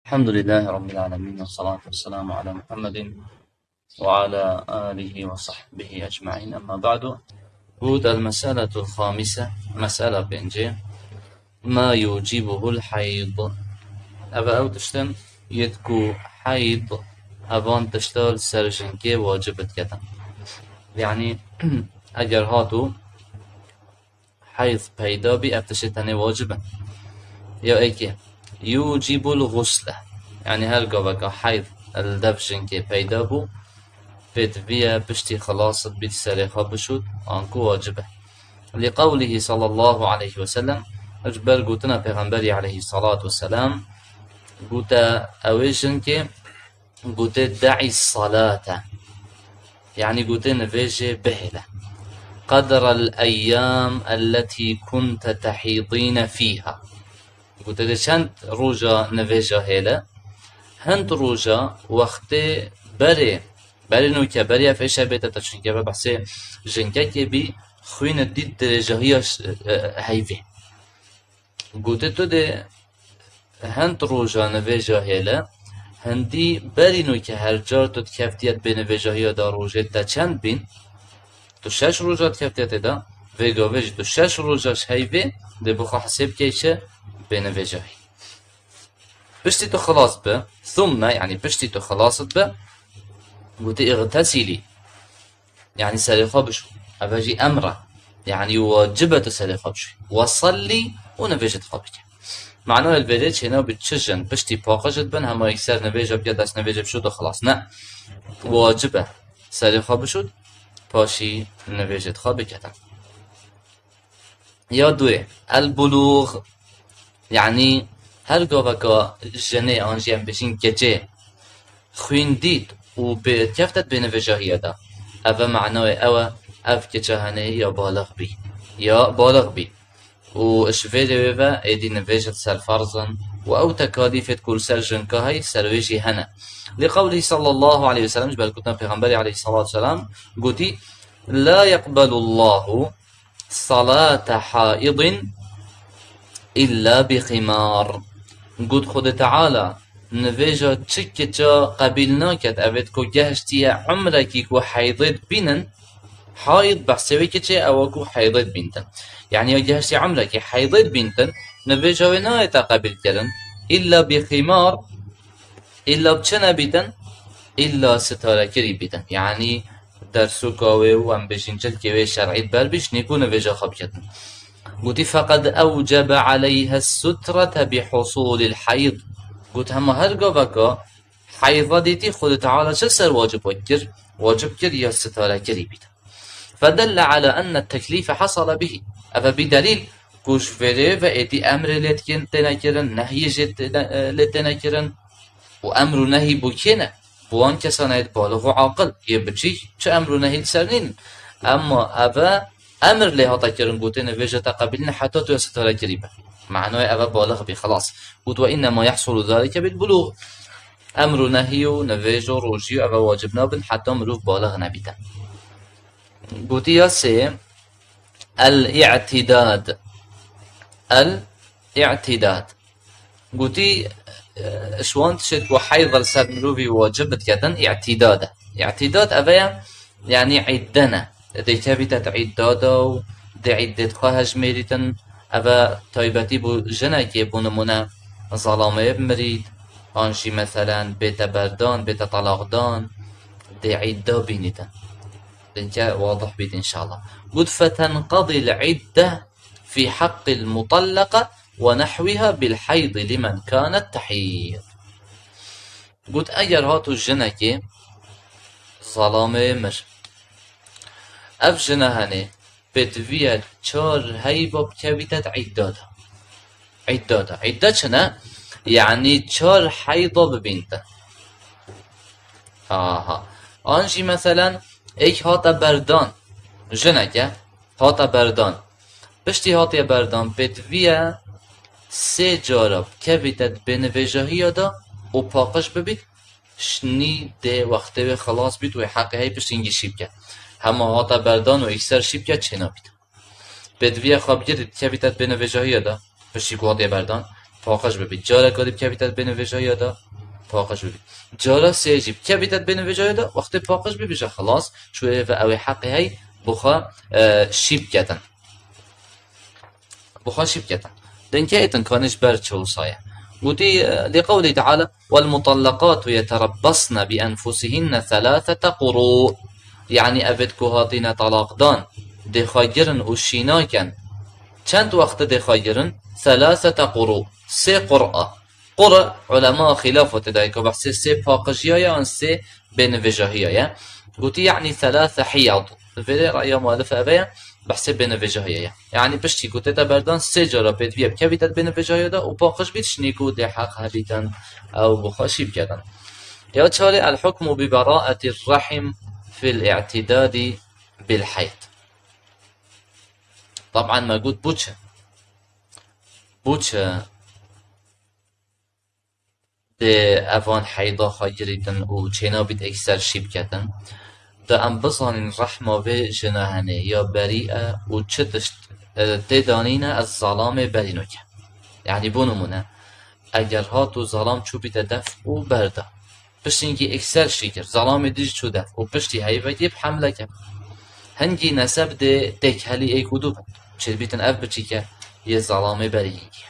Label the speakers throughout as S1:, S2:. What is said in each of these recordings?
S1: الحمد لله رب العالمين والصلاة والسلام على محمد وعلى آله وصحبه أجمعين. أما بعد، بود المسألة الخامسة مسألة بنجي ما يوجبه الحيض. أبا أو تشتم يدكو حيض أبان تشتال سرشنكي واجبت كتا، يعني أجر هاتو حيض پیدا بي أبتشتني واجبا يا إيكي يوجب الغسل، يعني هل قبك حيض الدفشنكي پیدا بو بيت فيا بشتي خلاص بيت سريخا بشود أنكو واجبه، لقوله صلى الله عليه وسلم. أجبر قوتنا پیغمبري عليه الصلاة والسلام قوتا أويجنكي قوتا دعي الصلاة، يعني قوتا نفيجي بهلة قدر الأيام التي كنت تحيضين فيها. قوتا دي چند روجا نفيجا هيلا هند روجا وقت بري نوكا بري افشا بيتا تشنكا بحثي جنكا كي بي خوين الديد درجة هي هيفي. قوتا تو دي هند روجا نفيجا هيلا هندي بري نوكا هرجار تو تكفتيت بنفيجا هي دا روجا تا چند بين تو شش روجا تكفتيت دا ويغا ويج تو شش روجاش هيفي دي بخوا حسيب كيشا بنفيجا هي بشتي تو خلاص به ثم يعني بشتي تو خلاصت به قلت اغتسلي، يعني سريخا بشو أفاجي أمره، يعني واجبة سريخا بشو وصلي ونفيجت خابك. معناه الفيديت هنا بتشجن بشتي باقجت بن هما يكسر نفيجة بيدس نفيجة بشو تو خلاص نا واجبة سريخا بشو باشي نفيجت خابك. يا دوي البلوغ، يعني هر قوة جني أنجيم بشين كجي خوين ديد وبكفتت بنفجه هيدا أفا معناه أوا أف كجهني يا بالغ بي وإشفيدي ويفا إيدي نفجت سر فرزا وأو تكاليفة كل سرجن كهي سرويجي هنا، لقوله صلى الله عليه وسلم جبال كتنا بيغمبري عليه الصلاة والسلام قلتي لا يقبل الله صلاة حائض إلا بخمار. قلت خد تعالى نفيجا تشكتا قبلناكت أبد كو جهشتيا عمركي كو حيضت بينن حايض بحسوي كتشي أو كو حيضت بنتن، يعني يا جهشتي عمركي حيضت بنتن نفيجا ونايتا قبل كرن إلا بخمار، إلا بچنا بيتن إلا ستارة كري بيتن، يعني درسو كاوي وام بجنجل كوي شرعي بربش نيكو نفيجا خبكتن. قلت فقد أوجب عليها السترة بحصول الحيض. قلت هم هرقا بكا حيضة ديتي خود تعالى شسر واجب كر يا ستارة كريبيت، فدل على أن التكليف حصل به. أفا بدليل كوش فيري فإيتي أمر لتكن تنكرن نهي جت لتنكرن وأمر نهي بوكينة بوان كسانيت بالغ وعاقل يبجي شو أمر نهي لسرنين، أما أفا أمر لها تكرن قوتين فيجا تقبلنا حتى تو ستارة كريبة، معناه أفا بالغ بي خلاص. قلت وإنما يحصل ذلك بالبلوغ، أمر نهيو نفيجو روجيو أفا واجبنا بن حتى مروف بالغ نبيتا. قلت يا سي الاعتداد قلت شوان تشد وحيض لسات مروفي واجبت كتن اعتداد أفا يعني عدنا دي تابتت عدادا دي عدت خواهج ميريتن أفا تايبتي بو جنكي بو نمونا ظلامي بمريد آنشي مثلا بيت بردان بيت طلاقدان دي عدة بينيتن دينكا واضح بيت إن شاء الله. قد فتنقضي العدة في حق المطلقة ونحوها بالحيض لمن كانت تحيض. قد أجر هاتو الجنكي ظلامي مر اف جنهاني بتويا چار هيبا بكبتت عدادا چنا يعني چار حيضا ببنت. آنجي مثلا ايك هاتا بردان جنكه هاتا بردان بشتي هاتي بردان بتويا سه جارب كبتت بنوجهي دا و پاقش ببيت شني ده وقته خلاص بيت و حق هي بشتينجي شيبكه هما هاتا بردان و اكسر شيبكه چنا بيت بدويا خواب گرد كبتت بنوجهي دا بشتي قواتي بردان پاقش ببید. جالا کدیب که بیتد بنویجه یادا پاقش ببید. جالا سیجیب که بیتد بنویجه یادا وقتی پاقش ببیجه خلاص شوی و اوی حقی هی بخوا شیب کتن. بخوا شیب کتن. دن که ایتن کانش بر چوصایه. قوتي لقوله تعالى والمطلقات يتربصن بأنفسهن 3 قروء يعني أبد كهاتين طلاق دان دي خاجرن وشيناكن چند وقت دي خاجرن 3 قروء 3 قرأة قرأ علماء خلافة تدايكو بحث 3 باقجيايا ان 3 بنفجاهيايا قوتي يعني 3 حيض الفيدي رأي مؤلفة أبايا بحث بنفجاهيايا يعني بشتي قوتي تبردان 3 جارة بيت بيب كبيتت بنفجاهيا دا وباقج بيتش نيكو دي حق هبيتن أو بخاشي بكدن يا تشالي الحكم ببراءة الرحم في الاعتداد بالحيض. طبعا ما قلت بوچه ده اوان حیضا خاگریدن و چینا بید اکثر شیب کتن ده ام بزانین رحمه به جناهنه یا بریئه و چه تدانینه از ظلام برینو که یعنی بونمونه اگر ها تو ظلام چو بیده دف و برده پشتی اینکه اکثر شیکر ظلام دیج چو دف و پشتی هیوه گیب حمله که هنگی نسب ده دکهلی ای کدو بند چه بیتن اف بچی که یه ظلام برینگی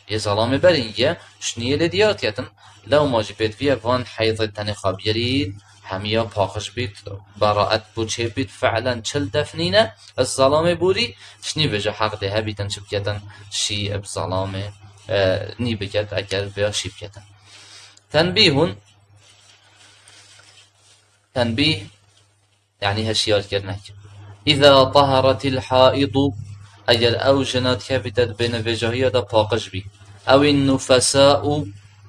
S1: یه ظلام برینگی شنیه لدیات یتن لو ماجی بید ویه وان حیض تنخاب یرید همیا پاخش بید براعت بوچه بید فعلا چل دفنینه از ظلام بوری شنی بجا حق ده بیتن چه بکتن شی اب ظلام نی بکت اگر بیا شی بکتن تنبیه يعني هشيار كرنك إذا طهرت الحائض أجل أو جنات كبتت بين وجهية دا باقش بي أو النفساء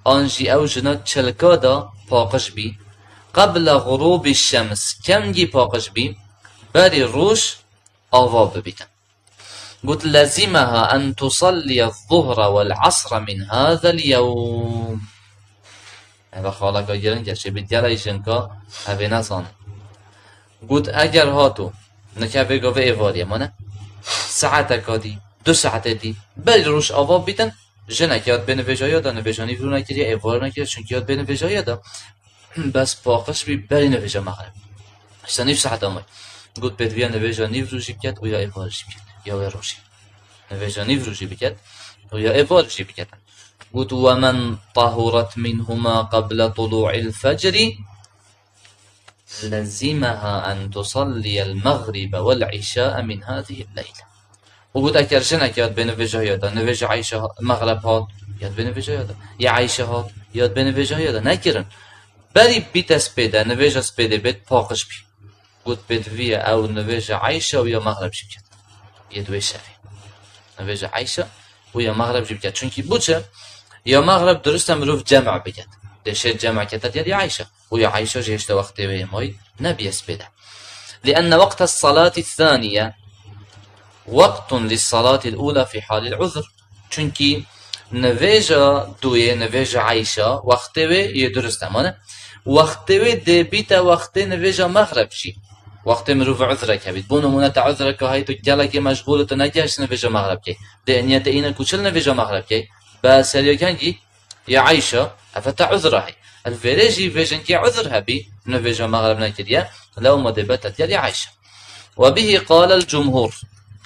S1: أنجي أو جنات شلكا دا باقش بي قبل غروب الشمس كم جي باقش بي باري روش أواب بيتن قلت لزمها أن تصلي الظهر والعصر من هذا اليوم هذا خالق أجرن جاشي بديالا يشنكا هذا نصان قلت اگر هاتو نکه گاوه ایواریه مانه ساعت کادی 2 ساعت دی بل روش آواب بیتن جنک یاد بنویجا یادا نویجانی برو نکردی ایوار نکرد چون یاد بنویجا یادا بس پاقش بی بلی نویجا مغرب اشتا 9 ساعت آمای قلت بدویا نویجا نیو روشی بکد و یا ایوارشی بکد یا روشی نویجا نیو روشی بکد و یا ایوارشی بکد قلت ومن طهرت منهما قبل طلوع الفجر لزمها أن تصلي المغرب والعشاء من هذه الليلة وقلت أكر جنك ياد بنوجه يادا نوجه عيشة مغرب هات ياد بنوجه يادا يا عيشة هات ياد بنوجه يادا نكرن بري بيت سبيدا نوجه سبيدا بيت باقش بي قلت بيت فيا أو نوجه عيشة ويا مغرب جبكت يدوي شافي نوجه عيشة ويا مغرب جبكت چونكي بوچه يا مغرب درست مروف جمع بكت دشت جمع كتت يدي عيشة ويا عيشة جيشت وقت ماي نبي يسبده لأن وقت الصلاة الثانية وقت للصلاة الأولى في حال العذر چونكي نويجا دوية نويجا عيشة وقت يدرست أمانة وقت دي بيتا وقت نويجا مغرب شي وقت مروف عذرك هبيت بونو منات عذرك هاي تو جالك مشغولة نجاش نويجا مغرب كي دي أنيات إينا كوشل نويجا مغرب كي بس هل يا عيشة أفتا عذرها الفيريجي فيجن كي عذرها بي نفيجا مغرب نكريا لو ما دبتت يا عيشة وبه قال الجمهور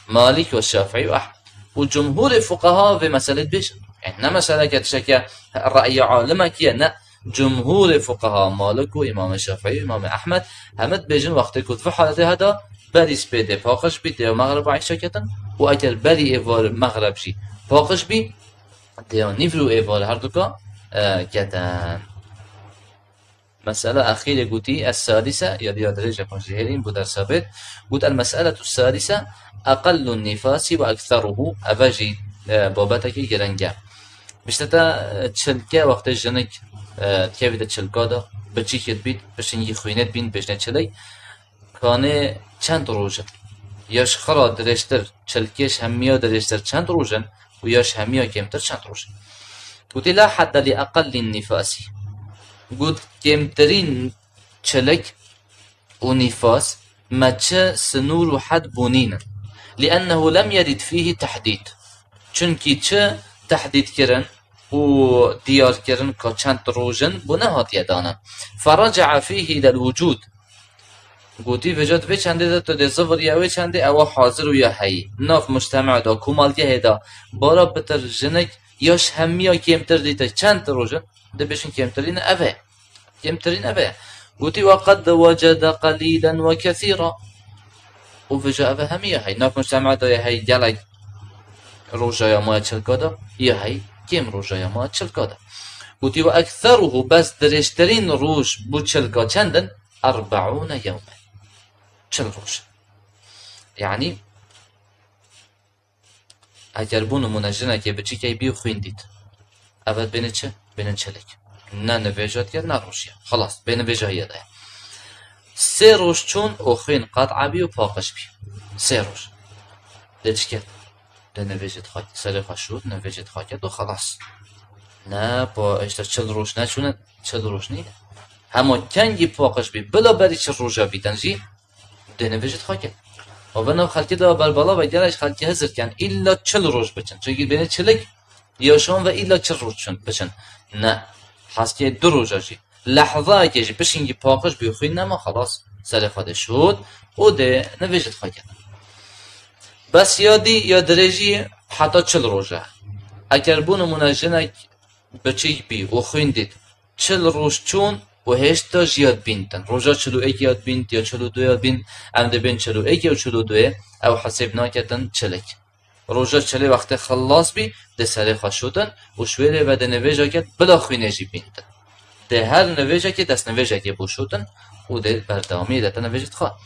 S1: مالك والشافعي وأحمد والجمهور الفقهاء في مسألة بيجن يعني مسألة كتشكى الرأي عالمك يا جمهور فقهاء مالك وإمام الشافعي وإمام أحمد همت بيجن وقت كنت في حالة هذا بريس بيدي فاقش بيدي مغرب عيشة كتن وأجل بري إيفار مغرب شي فاقش بي ديان نيفرو إيفال هردوكا كتن مسألة أخيرة قلتي السادسة يا درجة كونجيهرين بودر ثابت قلت المسألة السادسة أقل النفاس وأكثره أفاجي بابتك جرنجا بشتتا تشلكا وقت الجنك كيف تشلكا دا بچي كت بيت بشنجي خوينت بين بجنة تشلي كان چند روجة ياش خرا درشتر تشلكيش هميا درشتر چند روجن وياش هميا كمتر چند روجن قلت لا حد لأقل النفاس قلت كمترين تشلك ونفاس ما تش سنور حد بونينا لأنه لم يرد فيه تحديد چونكي تش تحديد كرن و ديار كرن كچند روجن بنهات يدانا فرجع فيه إلى الوجود قوتي وجد في چنده ده تو ده زفر يوي چنده او حاضر و يا حي ناف مجتمع دا كمالتيه دا بارا بتر جنك ياش هميا كيمتر ديتا چند روجن ده بشن كيمترين اوه كيمترين اوه قوتي وقد وجد قليلا وكثيرا وفجأة اوه هميا حي ناف مجتمع دا يا حي جالك روجايا ما چلكادا يا حي كيم روجايا ما چلكادا قوتي وأكثره بس درشترين روج بو چلكا چندن 40 يوما چل روز یعنی اگر بونو منجنه که بچی که بیو خویندید اول بینه چه؟ بینه چلک نه نویجات کرد نه روشیه خلاص بینه ویجایه ده 3 روز چون او خوین قطعه بی و پاقش بی 3 روز ده چی کرد؟ ده نویجت خواهد سرخه شد نویجت خواهد کرد و خلاص نه با اشتر 40 روز نه چونه 40 روز نیه همه کنگی پاقش بی بلا بری چه روژا بیدن جی ده نویجت خواهد و بنا خلقی دا بربالا و گرش خلقی هزر کن ایلا 40 روز بچن چونکه بینه چلک یاشان و ایلا 40 روز بچن نه حسکه 2 روزا جی لحظه که جی بشینگی پاقش بیخوی نما خلاص سر خواهد شد و ده نویجت خواهد بس یادی یا درجی حتی 40 روزا اگر بونو منجنک بچیک بی و خویندید 40 روز چون و هشتا جیاد بینتن روزا 41 یاد بینت یا 42 یاد بینت ام ده بین 41 یا 42 او حساب ناکتن چلک روزا 40 وقت خلاص بی ده سر خواه شدن و شویره و ده نویجا کت بلا خوینه جی بینتن ده هر نویجا که دست نویجا که بو شدن و ده بردامی ده نویجت خواه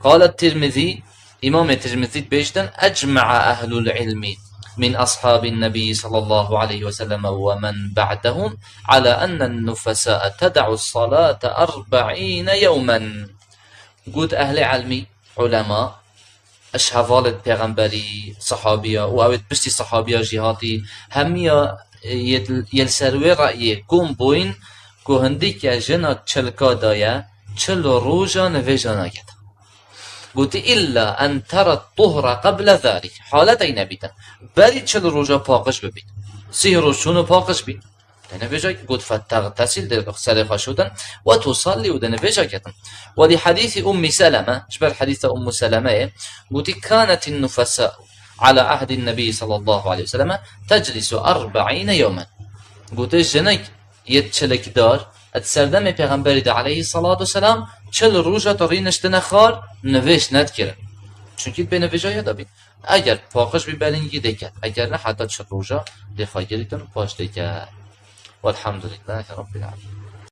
S1: قال الترمذي امام الترمذي بيشتن اجمع اهل العلم من أصحاب النبي صلى الله عليه وسلم ومن بعدهم على أن النفساء تدع الصلاة 40 يوما قد أهل علمي علماء أشهفال البيغمبري صحابية وأويت بشتي صحابية جهاتي همية يلسروي رأيه كون بوين كو هنديك جنا تشلكا دايا تشلو روجا نفيجانا كده قلت إلا أن ترى الطهر قبل ذلك حالتين بيتا بري تشل روجا پاقش ببين 3 روز شونو پاقش بين دنبجا قلت فتغتسل در سرخا شدن وتصلي ودنبجا كتن ولحديث أم سلمة شبه حديث أم سلمة قلت كانت النفساء على عهد النبي صلى الله عليه وسلم تجلس 40 يوما قلت الجنك يتشلك دار السردم پیغمبری ده علیه الصلاة والسلام 40 روزا تا رینشتن خار نوشت ندکره چونکه به نویجا یادا بید اگر پاقش ببرینگی دکت اگر نه حتی 40 روزا دفاع گریتن پاش دکت والحمدلله رب العالمین